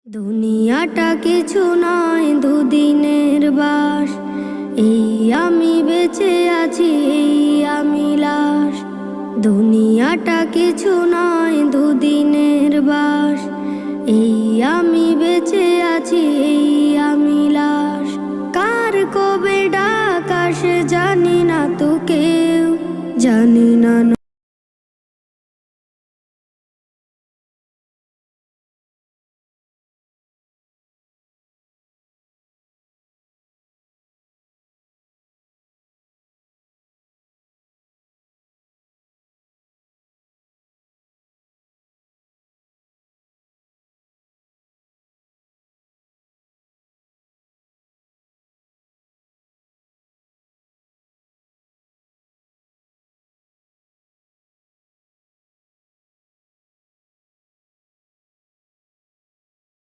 দুনিয়াটা কিছু নয়, দুদিনের বাস। এই আমি বেঁচে আছি, এই আমি লাশ। দুনিয়াটা কিছু নয়, দুদিনের বাস। এই আমি বেঁচে আছি, এই আমি লাশ। কার কবে ডাক আসে জানি না তো কেউ, জানি না।